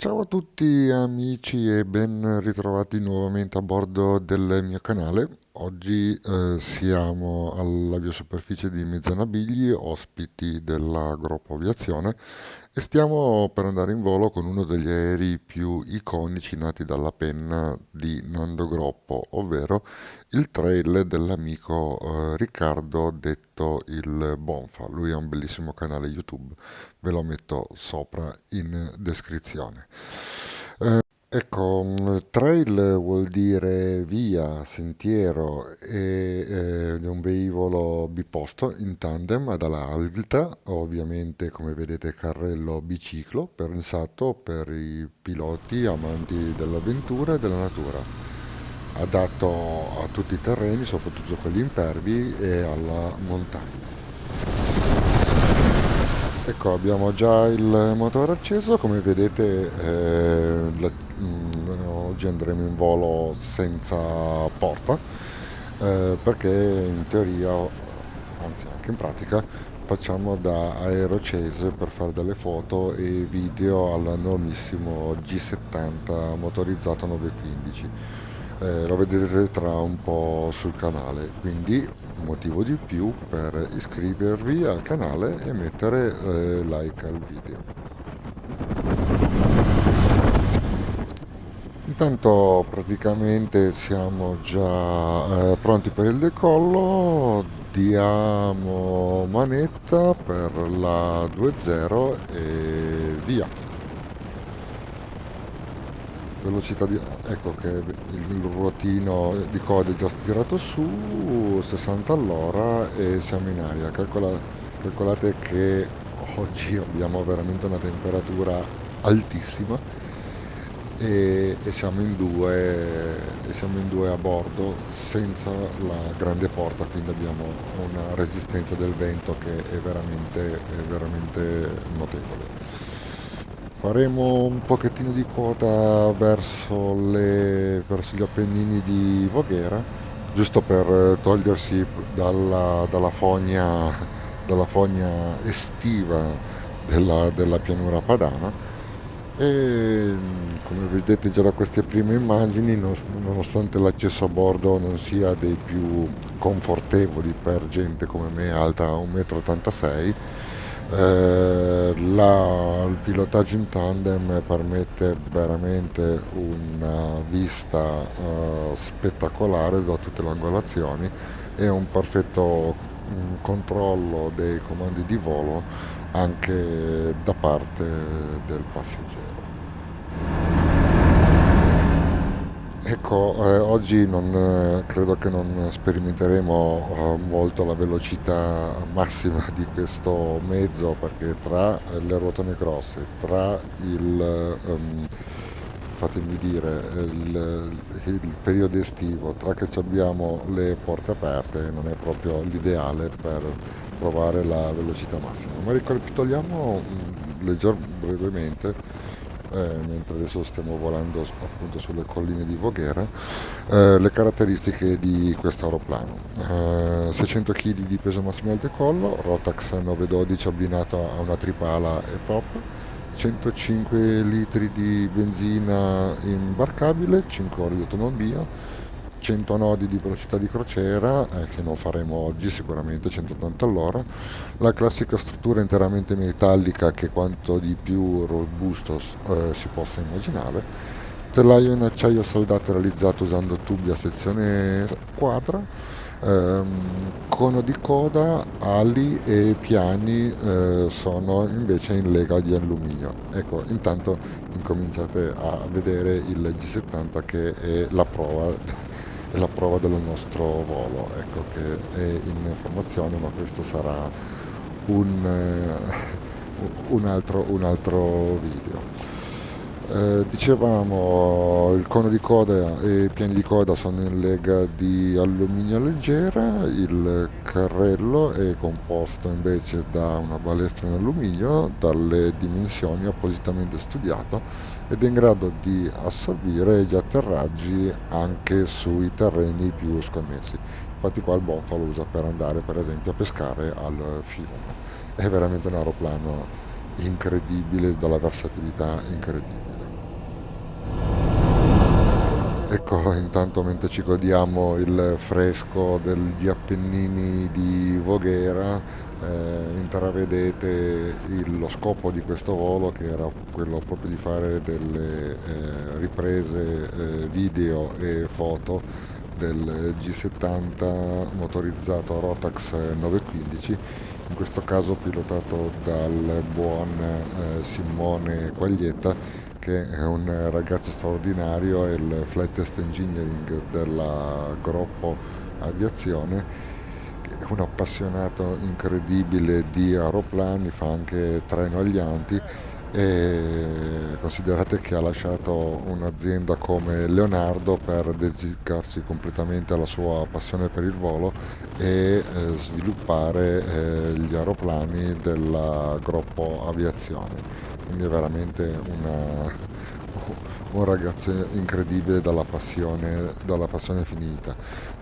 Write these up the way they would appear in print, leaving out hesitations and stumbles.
Ciao a tutti amici e ben ritrovati nuovamente a bordo del mio canale. Oggi siamo alla biosuperficie di Mezzanabigli, ospiti della Gruppo Aviazione, e stiamo per andare in volo con uno degli aerei più iconici nati dalla penna di Nando Groppo, ovvero il trail dell'amico Riccardo, detto il Bonfa. Lui ha un bellissimo canale YouTube, ve lo metto sopra in descrizione. Ecco, trail vuol dire via, sentiero di un velivolo biposto in tandem ad ala alta, ovviamente come vedete carrello biciclo, pensato per i piloti amanti dell'avventura e della natura, adatto a tutti i terreni, soprattutto quelli impervi e alla montagna. Ecco, abbiamo già il motore acceso, come vedete oggi andremo in volo senza porta, perché in teoria, anzi anche in pratica, facciamo da aerochase per fare delle foto e video al nuovissimo G70 motorizzato 915. Lo vedrete tra un po' sul canale, quindi un motivo di più per iscrivervi al canale e mettere like al video. Intanto praticamente siamo già pronti per il decollo, diamo manetta per la 2.0 e via. Velocità di... Ecco che il ruotino di coda è già tirato su, 60 all'ora e siamo in aria. Calcolate che oggi abbiamo veramente una temperatura altissima e siamo in due a bordo senza la grande porta, quindi abbiamo una resistenza del vento che è veramente notevole. Faremo un pochettino di quota verso gli Appennini di Voghera, giusto per togliersi dalla fogna estiva della pianura padana. E come vedete già da queste prime immagini, nonostante l'accesso a bordo non sia dei più confortevoli per gente come me alta 1,86 m, il pilotaggio in tandem permette veramente una vista spettacolare da tutte le angolazioni e un perfetto controllo dei comandi di volo anche da parte del passeggero. Ecco, oggi credo che non sperimenteremo molto la velocità massima di questo mezzo perché tra le ruotane grosse, tra fatemi dire, il periodo estivo, tra che ci abbiamo le porte aperte, non è proprio l'ideale per provare la velocità massima. Ma ricapitoliamo brevemente, mentre adesso stiamo volando appunto sulle colline di Voghera, le caratteristiche di questo aeroplano. 600 kg di peso massimo al decollo, Rotax 912 abbinato a una tripala e prop, 105 litri di benzina imbarcabile, 5 ore di autonomia, 100 nodi di velocità di crociera, che non faremo oggi, sicuramente 180 all'ora, la classica struttura interamente metallica che quanto di più robusto si possa immaginare, telaio in acciaio saldato realizzato usando tubi a sezione quadra, cono di coda, ali e piani sono invece in lega di alluminio. Ecco, intanto incominciate a vedere il G70 che è la prova del nostro volo, ecco che è in formazione, ma questo sarà un, un altro video. Dicevamo, il cono di coda e i piani di coda sono in lega di alluminio leggera, il carrello è composto invece da una balestra in alluminio dalle dimensioni appositamente studiato ed è in grado di assorbire gli atterraggi anche sui terreni più sconnessi. Infatti qua il Bonfa lo usa per andare per esempio a pescare al fiume. È veramente un aeroplano incredibile, dalla versatilità incredibile. Ecco, intanto mentre ci godiamo il fresco degli Appennini di Voghera, intravedete lo scopo di questo volo, che era quello proprio di fare delle riprese video e foto del G70 motorizzato a Rotax 915, in questo caso pilotato dal buon Simone Quaglietta, che è un ragazzo straordinario, è il flight test engineering della Groppo Aviazione, è un appassionato incredibile di aeroplani, fa anche treno agli anti, e considerate che ha lasciato un'azienda come Leonardo per dedicarsi completamente alla sua passione per il volo e sviluppare gli aeroplani della Groppo Aviazione. Quindi è veramente un ragazzo incredibile dalla passione finita,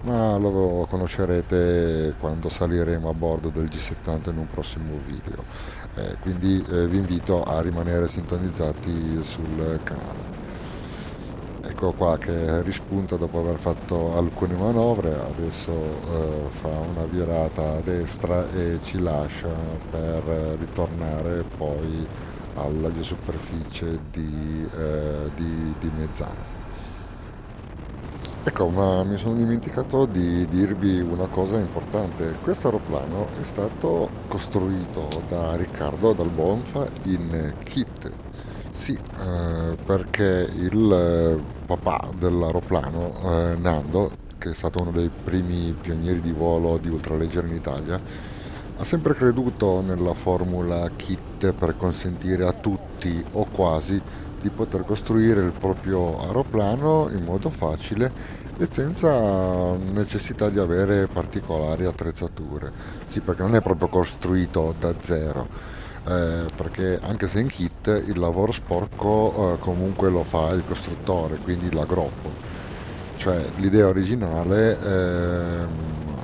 ma lo conoscerete quando saliremo a bordo del G70 in un prossimo video. Quindi vi invito a rimanere sintonizzati sul canale. Ecco qua che rispunta dopo aver fatto alcune manovre, adesso fa una virata a destra e ci lascia per ritornare poi alla via superficie di Mezzana. Ecco, ma mi sono dimenticato di dirvi una cosa importante. Questo aeroplano è stato costruito da Riccardo Dal Bonfa in kit. Sì, perché il papà dell'aeroplano, Nando, che è stato uno dei primi pionieri di volo di ultraleggera in Italia, ha sempre creduto nella formula kit per consentire a tutti o quasi di poter costruire il proprio aeroplano in modo facile e senza necessità di avere particolari attrezzature. Sì, perché non è proprio costruito da zero, perché anche se in kit il lavoro sporco comunque lo fa il costruttore, quindi la Groppo. Cioè l'idea originale,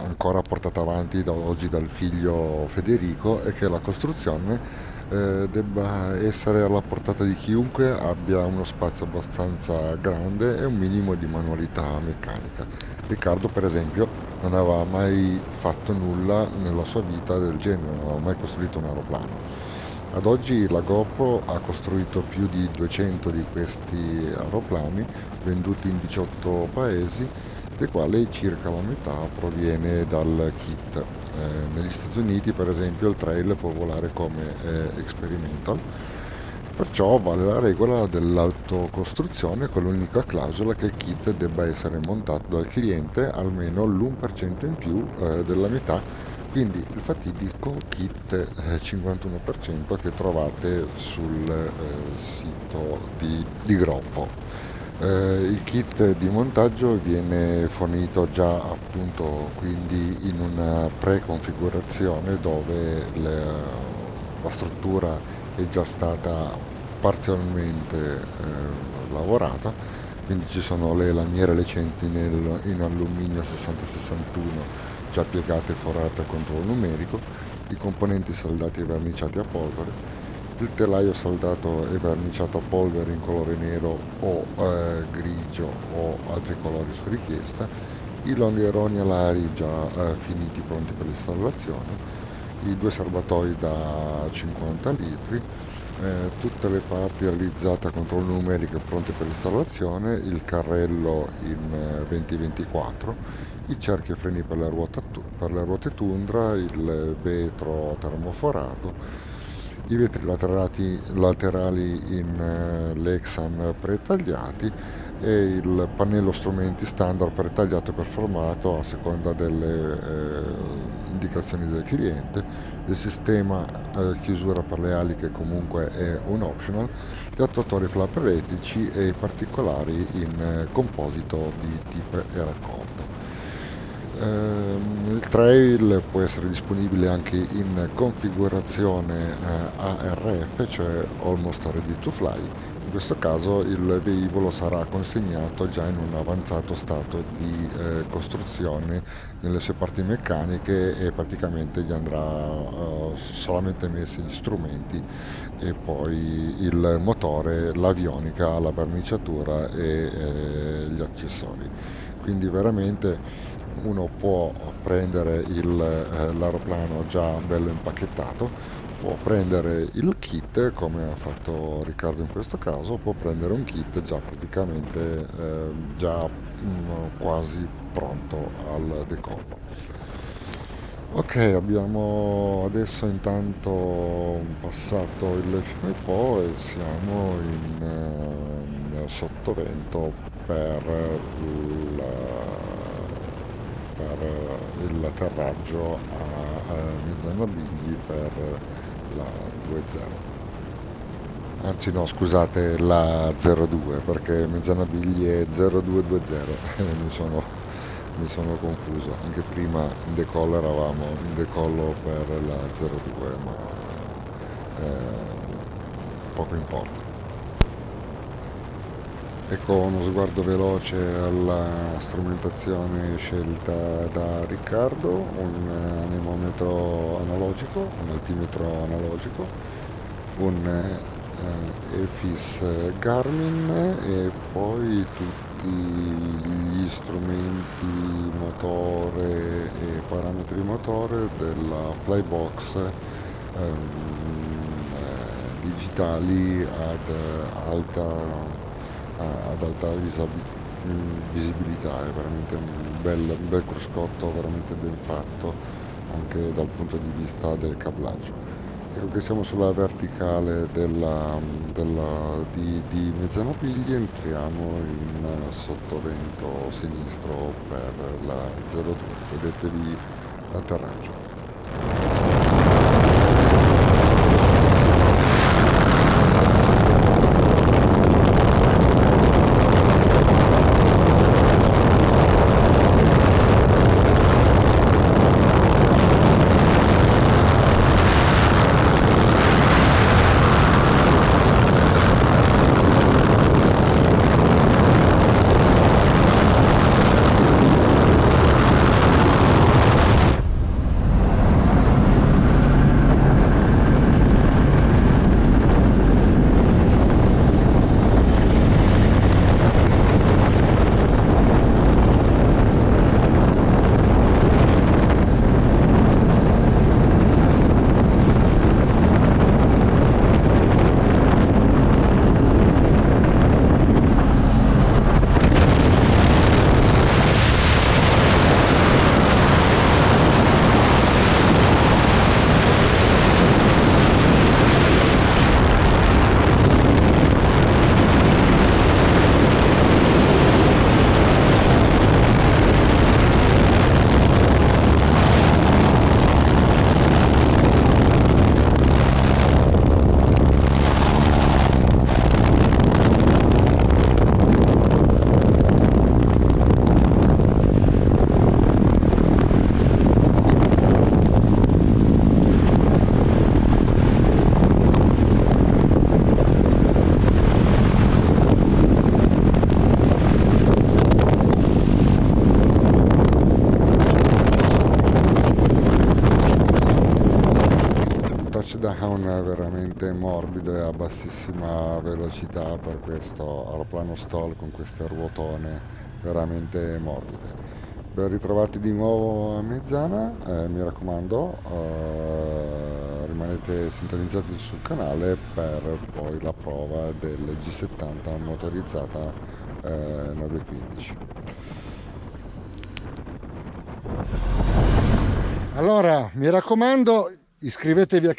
ancora portata avanti da oggi dal figlio Federico, è che la costruzione debba essere alla portata di chiunque abbia uno spazio abbastanza grande e un minimo di manualità meccanica. Riccardo, per esempio, non aveva mai fatto nulla nella sua vita del genere, non aveva mai costruito un aeroplano. Ad oggi la GoPro ha costruito più di 200 di questi aeroplani venduti in 18 paesi, dei quali circa la metà proviene dal kit. Negli Stati Uniti, per esempio, il trail può volare come experimental, perciò vale la regola dell'autocostruzione, con l'unica clausola che il kit debba essere montato dal cliente almeno l'1% in più della metà, quindi il fatidico kit 51% che trovate sul sito di Groppo. Il kit di montaggio viene fornito già appunto quindi in una pre-configurazione dove la struttura è già stata parzialmente lavorata, quindi ci sono le lamiere e le centinelle in alluminio 6061 già piegate e forate a controllo numerico, i componenti saldati e verniciati a polvere, il telaio saldato e verniciato a polvere in colore nero o grigio o altri colori su richiesta, i longheroni alari già finiti pronti per l'installazione, i due serbatoi da 50 litri, tutte le parti realizzate a controllo numerico e pronte per l'installazione, il carrello in 2024, i cerchi e freni per le ruote tundra, il vetro termoforato, i vetri laterali in Lexan pretagliati e il pannello strumenti standard pretagliato e performato a seconda delle indicazioni del cliente, il sistema chiusura per le ali che comunque è un optional, gli attuatori flap elettrici e i particolari in composito di tipo e raccordo. Il trail può essere disponibile anche in configurazione ARF, cioè Almost Ready to Fly. In questo caso il velivolo sarà consegnato già in un avanzato stato di costruzione nelle sue parti meccaniche e praticamente gli andrà solamente messi gli strumenti e poi il motore, l'avionica, la verniciatura e gli accessori. Quindi veramente uno può prendere l'aeroplano già bello impacchettato, può prendere il kit come ha fatto Riccardo in questo caso, può prendere un kit già praticamente già quasi pronto al decollo. Ok, abbiamo adesso intanto passato il fiume Po e siamo in sottovento per l'atterraggio a Mezzanabigli per la 2-0. Anzi no, scusate, la 02 perché Mezzanabigli è 0220 mi sono confuso. Anche prima in decollo eravamo in decollo per la 02, ma poco importa. Ecco uno sguardo veloce alla strumentazione scelta da Riccardo, un anemometro analogico, un altimetro analogico, un EFIS Garmin e poi tutti gli strumenti motore e parametri motore della Flybox digitali ad alta visibilità. È veramente un bel cruscotto, veramente ben fatto anche dal punto di vista del cablaggio. Ecco che siamo sulla verticale di Mezzanapigli, entriamo in sottovento sinistro per la 02, vedetevi l'atterraggio. Touchdown veramente morbido e a bassissima velocità per questo aeroplano stall con queste ruotone veramente morbide. Ben ritrovati di nuovo a Mezzana, mi raccomando, rimanete sintonizzati sul canale per poi la prova del G70 motorizzata 915. Allora, mi raccomando, iscrivetevi al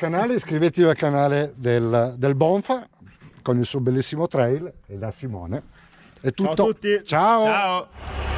canale del Bonfa con il suo bellissimo trail e da Simone. È tutto. Ciao a tutti. Ciao. Ciao.